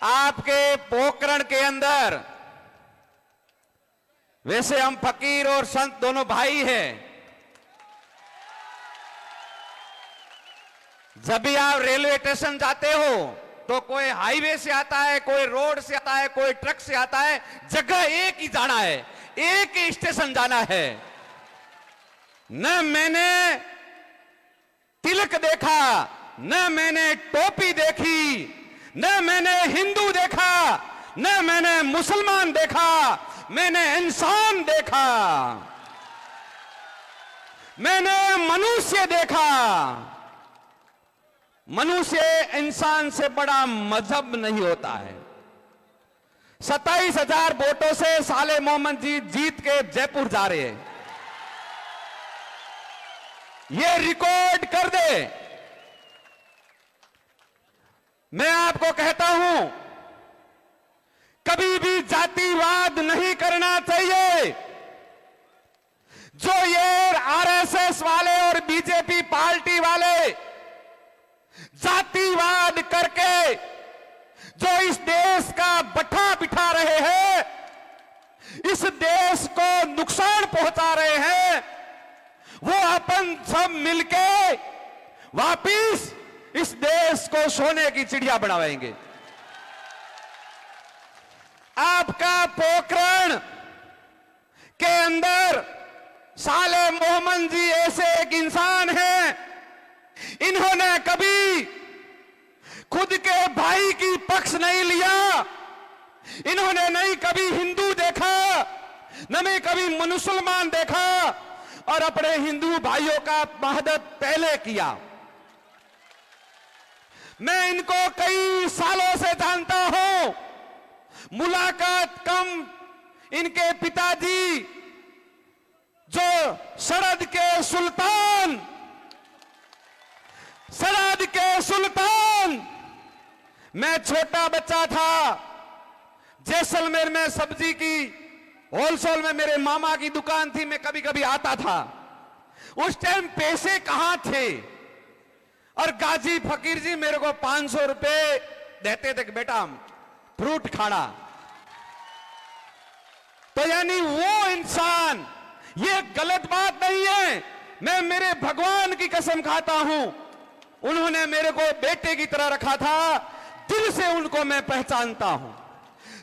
आपके पोखरण के अंदर, वैसे हम फकीर और संत दोनों भाई हैं। जब भी आप रेलवे स्टेशन जाते हो तो कोई हाईवे से आता है, कोई रोड से आता है, कोई ट्रक से आता है, जगह एक ही जाना है, एक ही स्टेशन जाना है। न मैंने तिलक देखा, न मैंने टोपी देखी, न मैंने हिंदू देखा, न मैंने मुसलमान देखा, मैंने इंसान देखा, मैंने मनुष्य देखा। मनुष्य इंसान से बड़ा मजहब नहीं होता है। 27,000 वोटों से साले मोहम्मद जी जीत के जयपुर जा रहे हैं। ये रिकॉर्ड कर दे। मैं आपको कहता हूं, कभी भी जातिवाद नहीं करना चाहिए। जो ये आरएसएस वाले और बीजेपी पार्टी वाले जातिवाद करके जो इस देश का बट्ठा बिठा रहे हैं, इस देश को नुकसान पहुंचा रहे हैं, वो अपन सब मिलके वापिस इस देश को सोने की चिड़िया बनाएंगे। आपका पोखरण के अंदर साले मोहम्मद जी ऐसे एक इंसान हैं, इन्होंने कभी खुद के भाई की पक्ष नहीं लिया। इन्होंने नहीं कभी हिंदू देखा, न में कभी मुसलमान देखा, और अपने हिंदू भाइयों का मदद पहले किया। मैं इनको कई सालों से जानता हूं, मुलाकात कम। इनके पिताजी जो सरहद के सुल्तान मैं छोटा बच्चा था, जैसलमेर में सब्जी की होलसेल में मेरे मामा की दुकान थी, मैं कभी कभी आता था। उस टाइम पैसे कहां थे, और गाजी फकीर जी मेरे को 500 रुपए देते थे, बेटा फ्रूट खाना। तो यानी वो इंसान, ये गलत बात नहीं है। मैं मेरे भगवान की कसम खाता हूं, उन्होंने मेरे को बेटे की तरह रखा था, दिल से उनको मैं पहचानता हूं।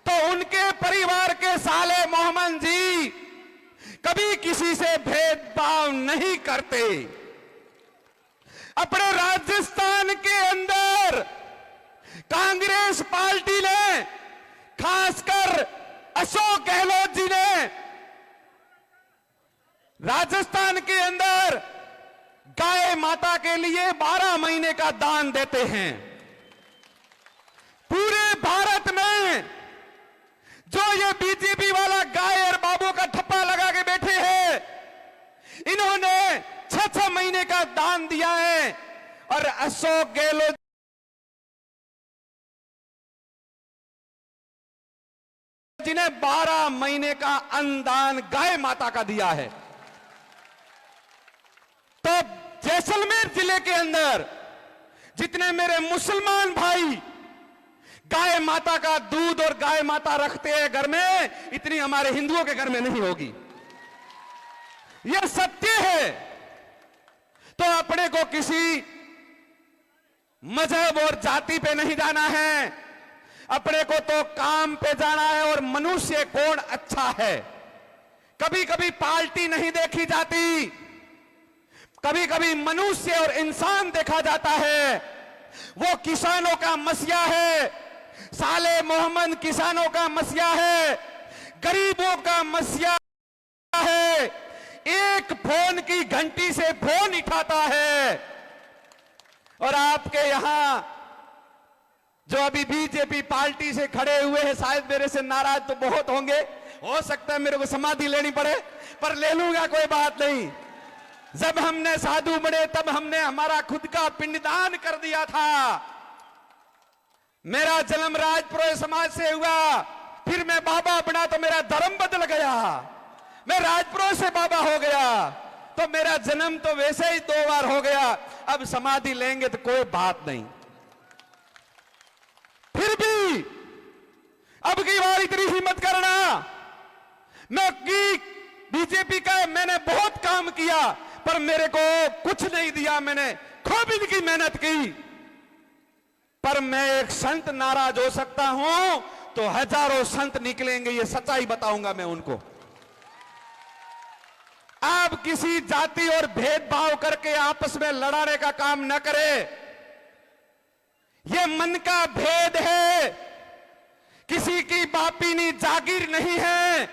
तो उनके परिवार के साले मोहम्मद जी कभी किसी से भेदभाव नहीं करते। अपने राजस्थान के अंदर कांग्रेस पार्टी ने, खासकर अशोक गहलोत जी ने राजस्थान के अंदर गाय माता के लिए 12 महीने का दान देते हैं। पूरे भारत में जो ये बीजेपी वाला गाय और बाबू का ठप्पा लगा के बैठे हैं, इन्होंने 6-6 महीने का दान दिया है। और अशोक गहलोत जी ने 12 महीने का अन्नदान गाय माता का दिया है। तो जैसलमेर जिले के अंदर जितने मेरे मुसलमान भाई गाय माता का दूध और गाय माता रखते हैं घर में, इतनी हमारे हिंदुओं के घर में नहीं होगी। यह सत्य है। तो अपने को किसी मजहब और जाति पे नहीं जाना है, अपने को तो काम पे जाना है। और मनुष्य कौन अच्छा है, कभी कभी पार्टी नहीं देखी जाती, कभी कभी मनुष्य और इंसान देखा जाता है। वो किसानों का मसीहा है, साले मोहम्मद किसानों का मसीहा है, गरीबों का मसीहा है। एक फोन की घंटी से फोन उठाता है। और आपके यहां जो अभी बीजेपी पार्टी से खड़े हुए हैं, शायद मेरे से नाराज तो बहुत होंगे, हो सकता है मेरे को समाधि लेनी पड़े, पर ले लूंगा, कोई बात नहीं। जब हमने साधु बने तब हमने हमारा खुद का पिंडदान कर दिया था। मेरा जन्म राजपुरोहित समाज से हुआ, फिर मैं बाबा बना तो मेरा धर्म बदल गया, मैं राजपुरोहित से बाबा हो गया, तो मेरा जन्म तो वैसे ही 2 बार हो गया। अब समाधि लेंगे तो कोई बात नहीं। फिर भी इतनी हिम्मत करना। मैं की बीजेपी का मैंने बहुत काम किया, पर मेरे को कुछ नहीं दिया। मैंने खूब इनकी मेहनत की, पर मैं एक संत नाराज हो सकता हूं तो हजारों संत निकलेंगे, ये सच्चाई बताऊंगा मैं उनको। आप किसी जाति और भेदभाव करके आपस में लड़ाने का काम न करें। यह मन का भेद है, किसी की बापीनी जागीर नहीं है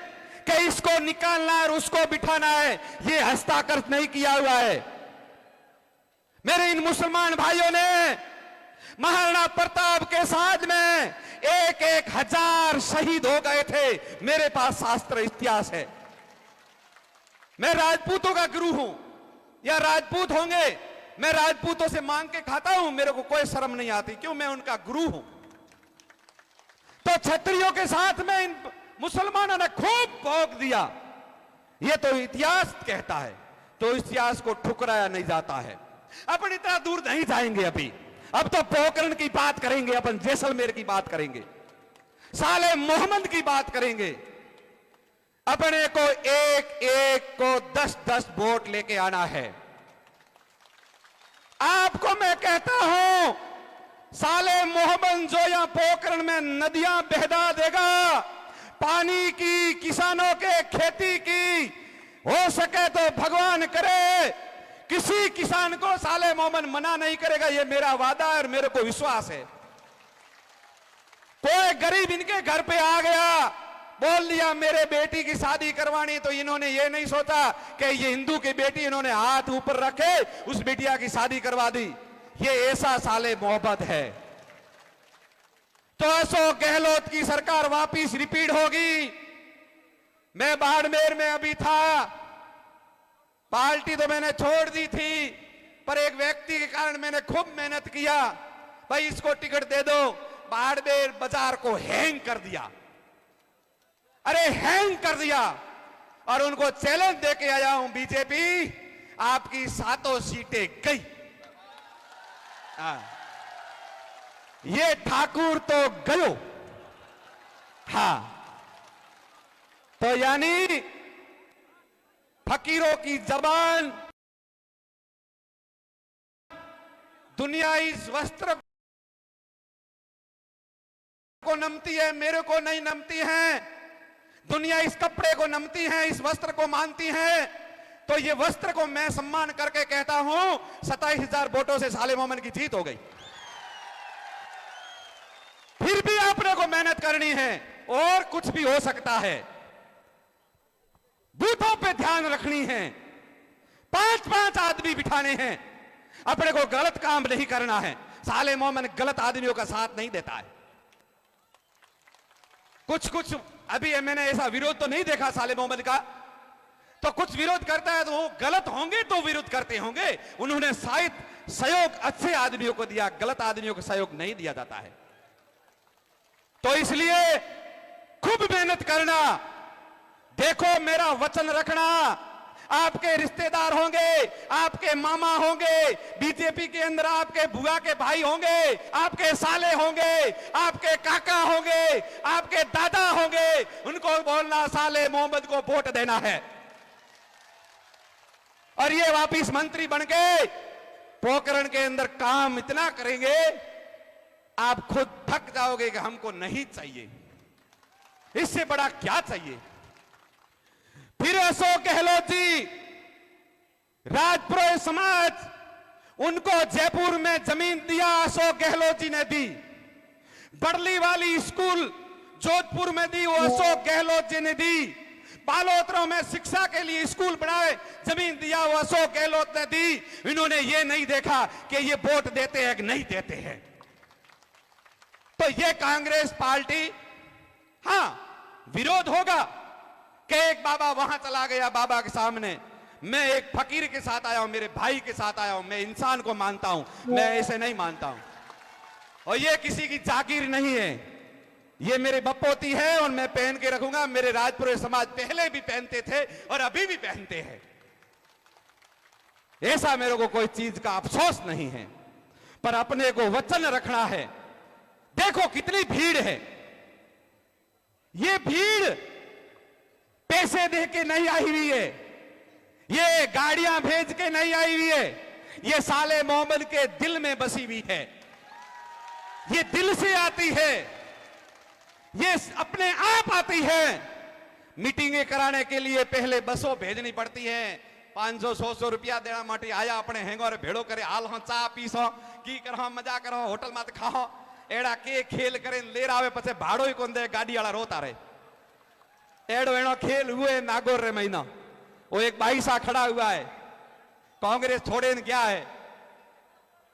कि इसको निकालना है और उसको बिठाना है। यह हस्ताक्षर नहीं किया हुआ है। मेरे इन मुसलमान भाइयों ने महाराणा प्रताप के साथ में 1,000 शहीद हो गए थे। मेरे पास शास्त्र इतिहास है। मैं राजपूतों का गुरु हूं, या राजपूत होंगे, मैं राजपूतों से मांग के खाता हूं, मेरे को कोई शर्म नहीं आती, क्यों? मैं उनका गुरु हूं। तो क्षत्रियों के साथ में इन मुसलमानों ने खूब भोग दिया। यह तो इतिहास कहता है, तो इतिहास को ठुकराया नहीं जाता है। अपन इतना दूर नहीं जाएंगे अभी। अब तो पोखरण की बात करेंगे, अपन जैसलमेर की बात करेंगे, साले मोहम्मद की बात करेंगे। अपने को एक एक को 10-10 वोट लेके आना है। आपको मैं कहता हूं, साले मोहम्मद जो यहां पोखरण में नदियां बहदा देगा, पानी की, किसानों के खेती की, हो सके तो भगवान करे किसी किसान को साले मोहम्मद मना नहीं करेगा। यह मेरा वादा है और मेरे को विश्वास है। कोई गरीब इनके घर पे आ गया, बोल दिया मेरे बेटी की शादी करवानी, तो इन्होंने ये नहीं सोचा कि ये हिंदू की बेटी, इन्होंने हाथ ऊपर रखे उस बिटिया की शादी करवा दी। ये ऐसा साले मोहब्बत है। तो अशोक गहलोत की सरकार वापिस रिपीट होगी। मैं बाड़मेर में अभी था, पार्टी तो मैंने छोड़ दी थी, पर एक व्यक्ति के कारण मैंने खूब मेहनत किया, भाई इसको टिकट दे दो। बाड़मेर बाजार को हैंग कर दिया, अरे हैंग कर दिया, और उनको चैलेंज देके आया हूं, बीजेपी आपकी 7 सीटें गई। ये ठाकुर तो गयो। हां, तो यानी फकीरों की जबान, दुनिया इस वस्त्र को नमती है, मेरे को नहीं नमती है। दुनिया इस कपड़े को नमती है, इस वस्त्र को मानती है। तो ये वस्त्र को मैं सम्मान करके कहता हूं, 27,000 वोटों से साले मोहम्मद की जीत हो गई। फिर भी आपने को मेहनत करनी है, और कुछ भी हो सकता है। बूथों पे ध्यान रखनी है, 5-5 आदमी बिठाने हैं। अपने को गलत काम नहीं करना है। साले मोहम्मद गलत आदमियों का साथ नहीं देता है। कुछ अभी मैंने ऐसा विरोध तो नहीं देखा साले मोहम्मद का, तो कुछ विरोध करता है तो वो गलत होंगे तो विरोध करते होंगे। उन्होंने शायद सहयोग अच्छे आदमियों को दिया, गलत आदमियों को सहयोग नहीं दिया जाता है। तो इसलिए खूब मेहनत करना। देखो, मेरा वचन रखना। आपके रिश्तेदार होंगे, आपके मामा होंगे, बीजेपी के अंदर आपके बुआ के भाई होंगे, आपके साले होंगे, आपके काका होंगे, आपके दादा होंगे, उनको बोलना साले मोहम्मद को वोट देना है। और ये वापिस मंत्री बनके पोखरण के अंदर काम इतना करेंगे, आप खुद थक जाओगे कि हमको नहीं चाहिए, इससे बड़ा क्या चाहिए। फिर अशोक गहलोत जी, राजपुरोहित समाज, उनको जयपुर में जमीन दिया, अशोक गहलोत जी ने दी। बड़ली वाली स्कूल जोधपुर में दी, वो अशोक गहलोत जी ने दी। बालोतरों में शिक्षा के लिए स्कूल बनाए, जमीन दिया, वो अशोक गहलोत ने दी। इन्होंने ये नहीं देखा कि ये वोट देते हैं कि नहीं देते हैं। तो ये कांग्रेस पार्टी, हां विरोध होगा कि एक बाबा वहां चला गया, बाबा के सामने। मैं एक फकीर के साथ आया हूं, मेरे भाई के साथ आया हूं, मैं इंसान को मानता हूं, मैं ऐसे नहीं मानता हूं। और ये किसी की जागीर नहीं है, ये मेरे बपोती है और मैं पहन के रखूंगा। मेरे राजपुर समाज पहले भी पहनते थे और अभी भी पहनते हैं। ऐसा मेरे को कोई चीज का अफसोस नहीं है, पर अपने को वचन रखना है। देखो कितनी भीड़ है, दे के नहीं आई हुई है, ये गाड़ियां भेज के नहीं आई हुई है, ये साले मोहम्मद के दिल में बसी हुई है, ये दिल से आती है, ये अपने आप आती है। मीटिंगें कराने के लिए पहले बसों भेजनी पड़ती है, 500-100 रुपया देना माटी आया अपने हेंगो भेड़ो करे हाल हो चा पीसो की करो मजा करो होटल में खाओ एड़ा के खेल करे लेर आवे पछे भाड़ो ही कोन दे गाड़ी वाला रोता रहे। एड़ो एड़ो खेल हुए नागौर रे महीना वो एक भाई सा खड़ा हुआ है, कांग्रेस छोड़े न गया है,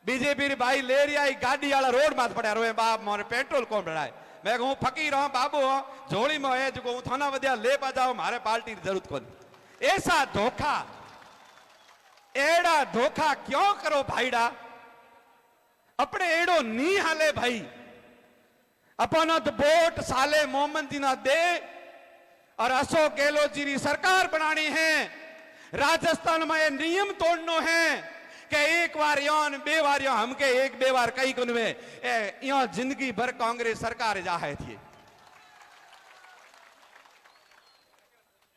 बीजेपी री भाई ले रही आई गाड़ी वाला रोड माथ पड़ा रोए बाप मोरे पेट्रोल कौन बढ़ाए। मैं कहूं फकीर हूं बाबू हूं झोली में है जो थाना वधिया ले पा जाओ मारे पार्टी की जरूरत कोनी। ऐसा धोखा एड़ा धोखा क्यों करो भाईड़ा, अपने एड़ो नी हाले भाई, अपन वोट साले मोहम्मद जी ना दे और अशोक गहलोत जी की सरकार बनानी है। राजस्थान में नियम तोड़नो है कि एक बार योन बे बार यो हमके एक बे बार कई कुन में यो जिंदगी भर कांग्रेस सरकार जा है थी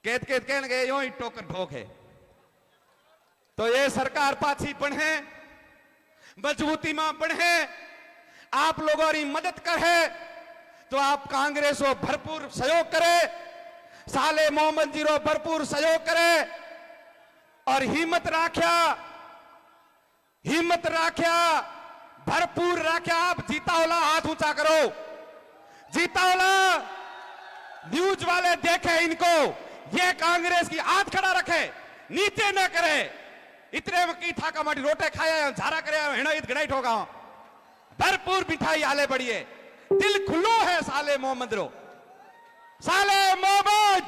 केत कहने गए यो ही टोकर ठोक है। तो ये सरकार पाछी बढ़े मजबूती में बढ़े, आप लोगों की मदद करे तो आप कांग्रेस को भरपूर सहयोग करे, साले मोहम्मद जी रो भरपूर सहयोग करे और हिम्मत राख्या भरपूर राख्या। आप जीताओला हाथ ऊंचा करो, जीताओला न्यूज वाले देखे इनको, ये कांग्रेस की हाथ खड़ा रखे नीचे न करे। इतने की था कमाटी रोटे खाया झारा करे हेणो इत गणाई ठोका भरपूर मिठाई आले बढ़िए, दिल खुलो है साले मोहम्मद रो, साले मोहम्मद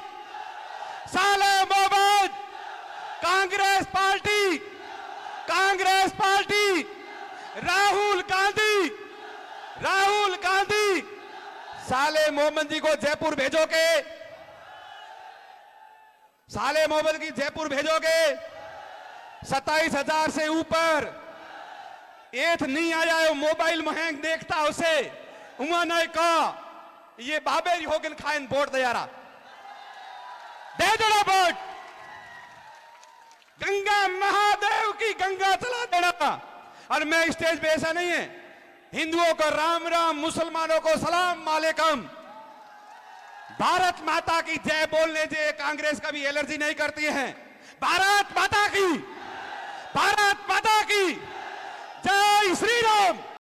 कांग्रेस पार्टी राहुल गांधी साले मोहम्मद जी को जयपुर भेजोगे, साले मोहम्मद की जयपुर भेजोगे। 27,000 से ऊपर एथ नहीं आया है, मोबाइल महंग देखता उसे उन्होंने कहा ये बाबेरी होगन खाइन वोट दयारा दे देना वोट, गंगा महादेव की गंगा चला देना। और मैं स्टेज पे ऐसा नहीं है, हिंदुओं को राम राम, मुसलमानों को सलाम वालेकुम, भारत माता की जय बोलने से कांग्रेस का भी एलर्जी नहीं करती है। भारत माता की जय श्री राम।